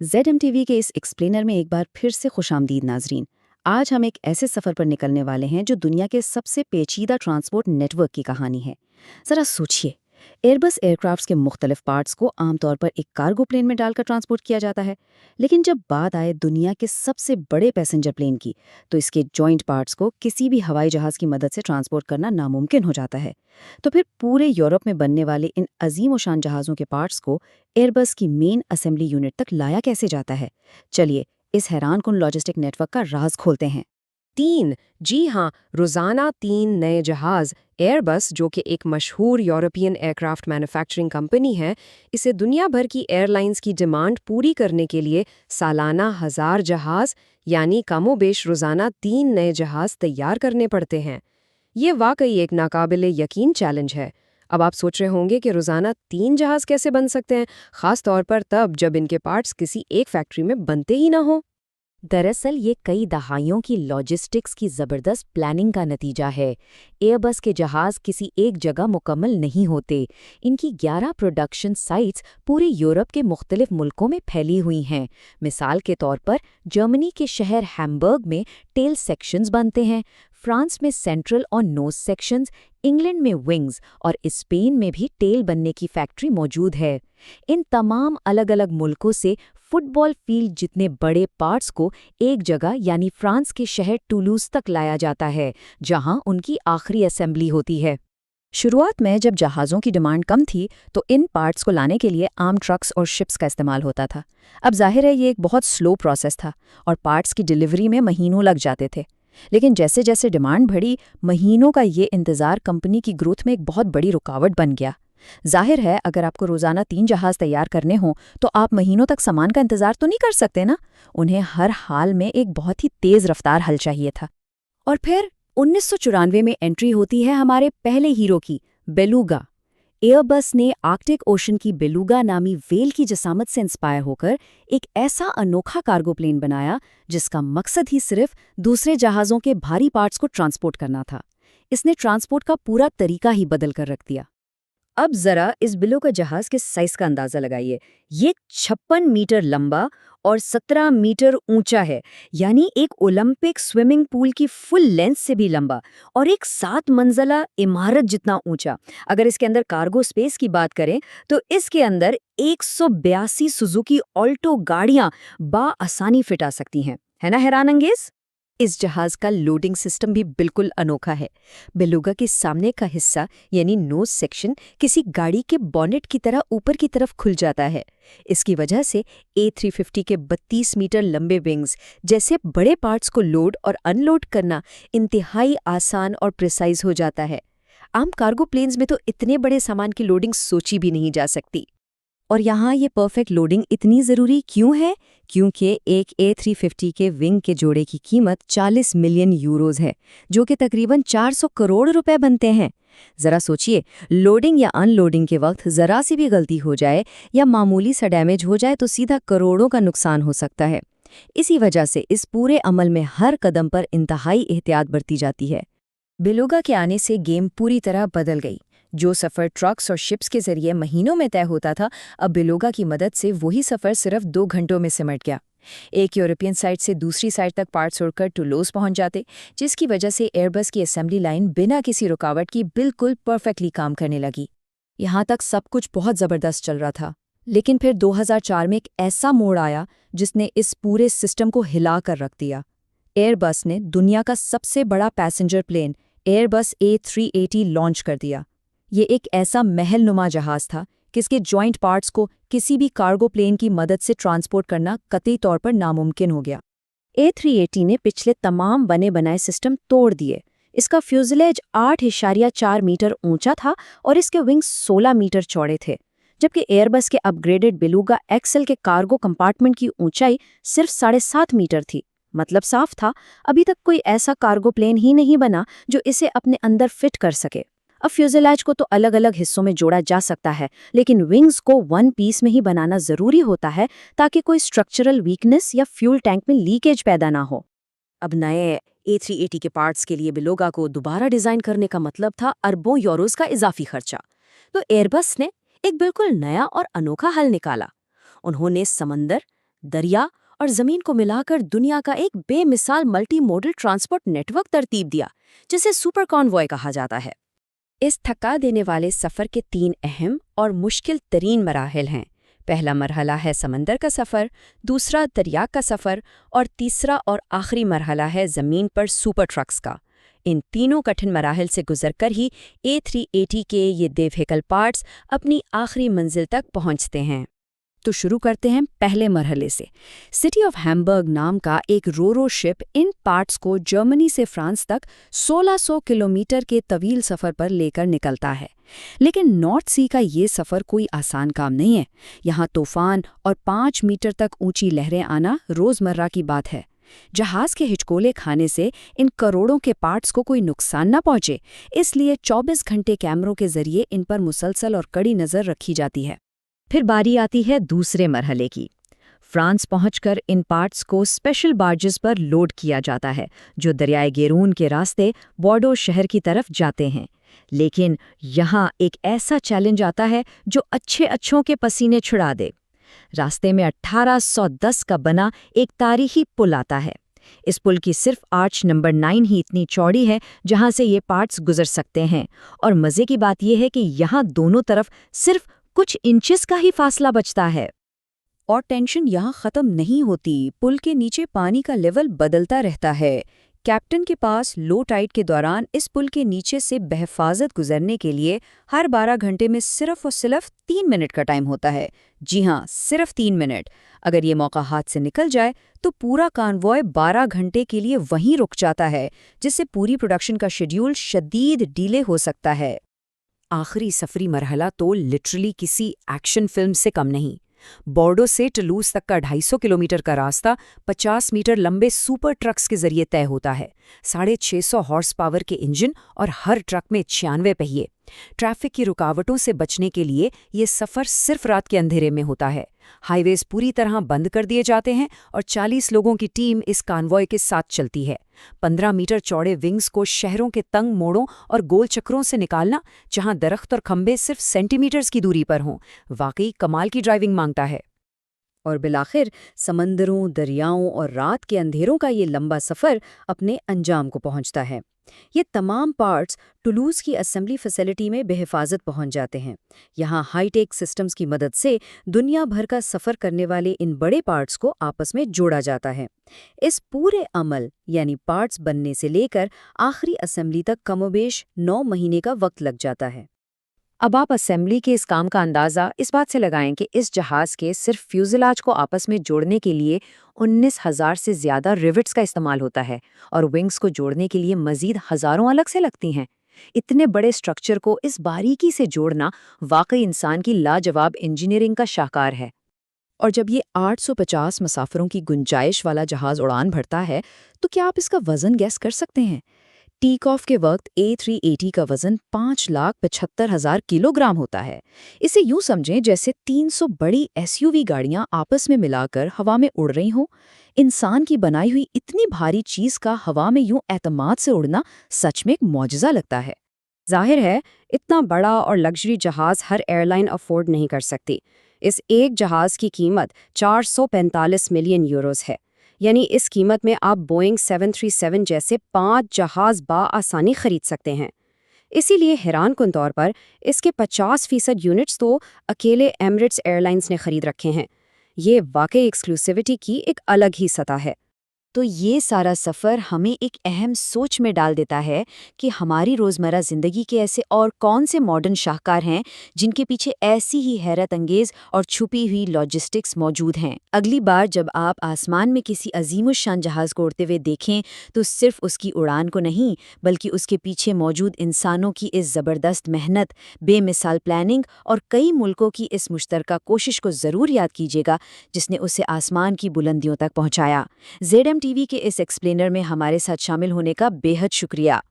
ZMTV के इस explainer में एक बार फिर से खुशामदीद नाजरीन। आज हम एक ऐसे सफ़र पर निकलने वाले हैं जो दुनिया के सबसे पेचीदा ट्रांसपोर्ट नेटवर्क की कहानी है। ज़रा सोचिए, एयरबस एयरक्राफ्ट्स के मुख्तलिफ पार्ट्स को आमतौर पर एक कार्गो प्लेन में डालकर ट्रांसपोर्ट किया जाता है। लेकिन जब बात आए दुनिया के सबसे बड़े पैसेंजर प्लेन की, तो इसके जॉइंट पार्ट्स को किसी भी हवाई जहाज़ की मदद से ट्रांसपोर्ट करना नामुमकिन हो जाता है। तो फिर पूरे यूरोप में बनने वाले इन अजीम और शान जहाज़ों के पार्ट्स को एयरबस की मेन असेंबली यूनिट तक लाया कैसे जाता है? चलिए, इस हैरानकुन लॉजिस्टिक नेटवर्क का राज खोलते हैं। तीन। जी हाँ, रोजाना 3 नए जहाज। एयरबस, जो कि एक मशहूर यूरोपियन एयरक्राफ्ट मैन्युफैक्चरिंग कंपनी है, इसे दुनिया भर की एयरलाइंस की डिमांड पूरी करने के लिए सालाना 1000 जहाज यानी कमोबेश रोजाना 3 नए जहाज तैयार करने पड़ते हैं। ये वाकई एक नाकाबिले यकीन चैलेंज है। अब आप सोच रहे होंगे कि रोजाना 3 जहाज कैसे बन सकते हैं, खास तौर पर तब जब इनके पार्ट्स किसी एक फैक्ट्री में बनते ही ना हो। दरअसल ये कई दहाइयों की लॉजिस्टिक्स की ज़बरदस्त प्लानिंग का नतीजा है। एयरबस के जहाज़ किसी एक जगह मुकम्मल नहीं होते। इनकी 11 प्रोडक्शन साइट्स पूरे यूरोप के मुख्तलिफ मुल्कों में फैली हुई हैं। मिसाल के तौर पर जर्मनी के शहर हैम्बर्ग में टेल सेक्शंस बनते हैं, फ्रांस में सेंट्रल और नोज सेक्शंस, इंग्लैंड में विंग्स और स्पेन में भी टेल बनने की फैक्ट्री मौजूद है। इन तमाम अलग-अलग मुल्कों से फुटबॉल फील्ड जितने बड़े पार्ट्स को एक जगह यानी फ्रांस के शहर टूलूज़ तक लाया जाता है, जहां उनकी आखिरी असेंबली होती है। शुरुआत में जब जहाज़ों की डिमांड कम थी, तो इन पार्ट्स को लाने के लिए आम ट्रक्स और शिप्स का इस्तेमाल होता था। अब जाहिर है ये एक बहुत स्लो प्रोसेस था और पार्ट्स की डिलीवरी में महीनों लग जाते थे। लेकिन जैसे जैसे डिमांड बढ़ी, महीनों का ये इंतज़ार कंपनी की ग्रोथ में एक बहुत बड़ी रुकावट बन गया। जाहिर है, अगर आपको रोज़ाना 3 जहाज़ तैयार करने हों, तो आप महीनों तक सामान का इंतज़ार तो नहीं कर सकते ना। उन्हें हर हाल में एक बहुत ही तेज़ रफ्तार हल चाहिए था। और फिर 1994 में एंट्री होती है हमारे पहले हीरो की, बेलूगा। एयरबस ने आर्कटिक ओशन की बेलूगा नामी व्हेल की जसामत से इंस्पायर होकर एक ऐसा अनोखा कार्गो प्लेन बनाया जिसका मकसद ही सिर्फ दूसरे जहाज़ों के भारी पार्ट्स को ट्रांसपोर्ट करना था। इसने ट्रांसपोर्ट का पूरा तरीका ही बदल कर रख दिया। अब जरा इस बिलो का जहाज के साइज का अंदाजा लगाइए। ये 56 मीटर लंबा और 17 मीटर ऊंचा है, यानी एक ओलंपिक स्विमिंग पूल की फुल लेंथ से भी लंबा, और एक 7 मंजिला इमारत जितना ऊंचा। अगर इसके अंदर कार्गो स्पेस की बात करें, तो इसके अंदर 182 सुजुकी ऑल्टो गाड़ियां आसानी फिट आ सकती हैं। है ना हैरान अंगेज? इस जहाज का लोडिंग सिस्टम भी बिल्कुल अनोखा है। बेलुगा के सामने का हिस्सा यानी नोज सेक्शन किसी गाड़ी के बॉनेट की तरह ऊपर की तरफ खुल जाता है। इसकी वजह से A350 के 32 मीटर लंबे विंग्स जैसे बड़े पार्ट्स को लोड और अनलोड करना इंतहाई आसान और प्रिसाइज हो जाता है। आम कार्गो प्लेन्स में तो इतने बड़े सामान की लोडिंग सोची भी नहीं जा सकती। और यहाँ ये परफेक्ट लोडिंग इतनी ज़रूरी क्यों है? क्योंकि एक A350 के विंग के जोड़े की कीमत 40 मिलियन यूरोज़ है, जो कि तकरीबन 400 करोड़ रुपए बनते हैं। ज़रा सोचिए, लोडिंग या अनलोडिंग के वक्त ज़रा सी भी गलती हो जाए या मामूली सा डैमेज हो जाए तो सीधा करोड़ों का नुकसान हो सकता है। इसी वजह से इस पूरे अमल में हर कदम पर इंतहाई एहतियात बरती जाती है। बेलुगा के आने से गेम पूरी तरह बदल गई। जो सफ़र ट्रक्स और शिप्स के जरिए महीनों में तय होता था, अब बेलुगा की मदद से वही सफ़र सिर्फ 2 घंटों में सिमट गया। एक यूरोपियन साइट से दूसरी साइट तक पार्ट्स उड़कर टूलोस पहुंच जाते, जिसकी वजह से एयरबस की असेंबली लाइन बिना किसी रुकावट की बिल्कुल परफेक्टली काम करने लगी। यहाँ तक सब कुछ बहुत ज़बरदस्त चल रहा था। लेकिन फिर 2004 में एक ऐसा मोड़ आया जिसने इस पूरे सिस्टम को हिला कर रख दिया। एयरबस ने दुनिया का सबसे बड़ा passenger plane Airbus A380 launch कर दिया। ये एक ऐसा महलनुमा जहाज था कि इसके जॉइंट पार्ट्स को किसी भी कार्गो प्लेन की मदद से ट्रांसपोर्ट करना कतई तौर पर नामुमकिन हो गया। A380 ने पिछले तमाम बने बनाए सिस्टम तोड़ दिए। इसका फ्यूजलेज 8.4 मीटर ऊंचा था और इसके विंग्स 16 मीटर चौड़े थे, जबकि एयरबस के अपग्रेडेड बेलुगा एक्सेल के कार्गो कंपार्टमेंट की ऊंचाई सिर्फ 7.5 मीटर थी। मतलब साफ था, अभी तक कोई ऐसा कार्गो प्लेन ही नहीं बना जो इसे अपने अंदर फिट कर सके। अब फ्यूजलेज को तो अलग अलग हिस्सों में जोड़ा जा सकता है, लेकिन विंग्स को वन पीस में ही बनाना जरूरी होता है ताकि कोई स्ट्रक्चरल वीकनेस या फ्यूल टैंक में लीकेज पैदा ना हो। अब नए A380 के पार्ट्स के लिए बेलुगा को दोबारा डिजाइन करने का मतलब था अरबों यूरोज का इजाफी खर्चा। तो एयरबस ने एक बिल्कुल नया और अनोखा हल निकाला। उन्होंने समंदर, दरिया और जमीन को मिलाकर दुनिया का एक बेमिसाल मल्टी मोडल ट्रांसपोर्ट नेटवर्क तरतीब दिया, जिसे सुपर कॉन्वॉय कहा जाता है। इस थका देने वाले सफ़र के 3 अहम और मुश्किल तरीन मराहिल हैं। पहला मरहला है समंदर का सफ़र, दूसरा दरिया का सफ़र और तीसरा और आखिरी मरहला है ज़मीन पर सुपर ट्रक्स का। इन तीनों कठिन मराहिल से गुजरकर ही A380 के ये देवहेकल पार्ट्स अपनी आखिरी मंजिल तक पहुंचते हैं। तो शुरू करते हैं पहले मरहले से। सिटी ऑफ हैम्बर्ग नाम का एक रोरो शिप इन पार्ट्स को जर्मनी से फ्रांस तक 1600 किलोमीटर के तवील सफ़र पर लेकर निकलता है। लेकिन नॉर्थ सी का ये सफ़र कोई आसान काम नहीं है। यहाँ तूफान और 5 मीटर तक ऊंची लहरें आना रोज़मर्रा की बात है। जहाज़ के हिचकोले खाने से इन करोड़ों के पार्ट्स को कोई नुकसान न पहुंचे, इसलिए 24 घंटे कैमरों के जरिए इन पर मुसलसल और कड़ी नज़र रखी जाती है। फिर बारी आती है दूसरे मरहले की। फ्रांस पहुंचकर इन पार्ट्स को स्पेशल बार्जेस पर लोड किया जाता है, जो दरियाए गेरून के रास्ते बॉर्डो शहर की तरफ जाते हैं। लेकिन यहाँ एक ऐसा चैलेंज आता है जो अच्छों के पसीने छुड़ा दे। रास्ते में 1810 का बना एक तारीखी पुल आता है। इस पुल की सिर्फ आर्च नंबर 9 ही इतनी चौड़ी है जहां से ये पार्ट्स गुजर सकते हैं, और मज़े की बात यह है कि यहाँ दोनों तरफ सिर्फ कुछ इंचेस का ही फासला बचता है। और टेंशन यहाँ ख़त्म नहीं होती। पुल के नीचे पानी का लेवल बदलता रहता है। कैप्टन के पास लो टाइड के दौरान इस पुल के नीचे से बहफाजत गुजरने के लिए हर 12 घंटे में सिर्फ और सिर्फ 3 मिनट का टाइम होता है। जी हाँ, सिर्फ 3 मिनट। अगर ये मौका हाथ से निकल जाए तो पूरा कॉन्वॉय 12 घंटे के लिए वहीं रुक जाता है, जिससे पूरी प्रोडक्शन का शेड्यूल शदीद डिले हो सकता है। आखिरी सफरी मरहला तो लिटरली किसी एक्शन फिल्म से कम नहीं। बॉर्डो से टलूस तक का 250 किलोमीटर का रास्ता 50 मीटर लंबे सुपर ट्रक्स के जरिए तय होता है। 650 हॉर्स पावर के इंजन और हर ट्रक में 96 पहिए। ट्रैफिक की रुकावटों से बचने के लिए ये सफ़र सिर्फ रात के अंधेरे में होता है। हाईवेज पूरी तरह बंद कर दिए जाते हैं और 40 लोगों की टीम इस कॉन्वॉय के साथ चलती है। 15 मीटर चौड़े विंग्स को शहरों के तंग मोड़ों और गोल चक्रों से निकालना, जहां दरख्त और खंबे सिर्फ सेंटीमीटर्स की दूरी पर हों, वाकई कमाल की ड्राइविंग मांगता है। और बिलाखिर समंदरों, दरियाओं और रात के अंधेरों का ये लंबा सफ़र अपने अंजाम को पहुंचता है। ये तमाम पार्ट्स टुलूज़ की असेंबली फैसिलिटी में बेहिफाजत पहुंच जाते हैं। यहाँ हाईटेक सिस्टम्स की मदद से दुनिया भर का सफ़र करने वाले इन बड़े पार्ट्स को आपस में जोड़ा जाता है। इस पूरे अमल यानी पार्ट्स बनने से लेकर आखिरी असेंबली तक कमोबेश 9 महीने का वक्त लग जाता है। अब आप असेंबली के इस काम का अंदाज़ा इस बात से लगाएं कि इस जहाज़ के सिर्फ फ्यूज़ेलाज को आपस में जोड़ने के लिए 19,000 से ज़्यादा रिवेट्स का इस्तेमाल होता है, और विंग्स को जोड़ने के लिए मज़ीद हज़ारों अलग से लगती हैं। इतने बड़े स्ट्रक्चर को इस बारीकी से जोड़ना वाकई इंसान की लाजवाब इंजीनियरिंग का शाहकार है। और जब ये 850 मुसाफिरों की गुंजाइश वाला जहाज़ उड़ान भरता है, तो क्या आप इसका वज़न गैस कर सकते हैं? टेक ऑफ के वक्त A380 का वज़न 5,75,000 किलोग्राम होता है। इसे यूं समझें जैसे 300 बड़ी SUV गाड़ियां आपस में मिलाकर हवा में उड़ रही हों। इंसान की बनाई हुई इतनी भारी चीज़ का हवा में यूं एतमाद से उड़ना सच में एक मौजज़ा लगता है। जाहिर है, इतना बड़ा और लग्जरी जहाज़ हर एयरलाइन अफोर्ड नहीं कर सकती। इस एक जहाज़ की कीमत 445 मिलियन यूरोस है। यानी इस कीमत में आप बोइंग 737 जैसे 5 जहाज़ आसानी खरीद सकते हैं। इसीलिए हैरानकुन तौर पर इसके 50% यूनिट्स तो अकेले एमिरेट्स एयरलाइंस ने खरीद रखे हैं। ये वाकई एक्सक्लूसिविटी की एक अलग ही सतह है। तो ये सारा सफ़र हमें एक अहम सोच में डाल देता है कि हमारी रोज़मर्रा ज़िंदगी के ऐसे और कौन से मॉडर्न शाहकार हैं जिनके पीछे ऐसी ही हैरत अंगेज़ और छुपी हुई लॉजिस्टिक्स मौजूद हैं। अगली बार जब आप आसमान में किसी अजीमुशान जहाज़ को उड़ते हुए देखें तो सिर्फ उसकी उड़ान को नहीं, बल्कि उसके पीछे मौजूद इंसानों की इस ज़बरदस्त मेहनत, बेमिसाल प्लानिंग और कई मुल्कों की इस मुश्तरका कोशिश को ज़रूर याद कीजिएगा, जिसने उसे आसमान की बुलंदियों तक पहुँचाया। ZM TV के इस एक्सप्लेनर में हमारे साथ शामिल होने का बेहद शुक्रिया।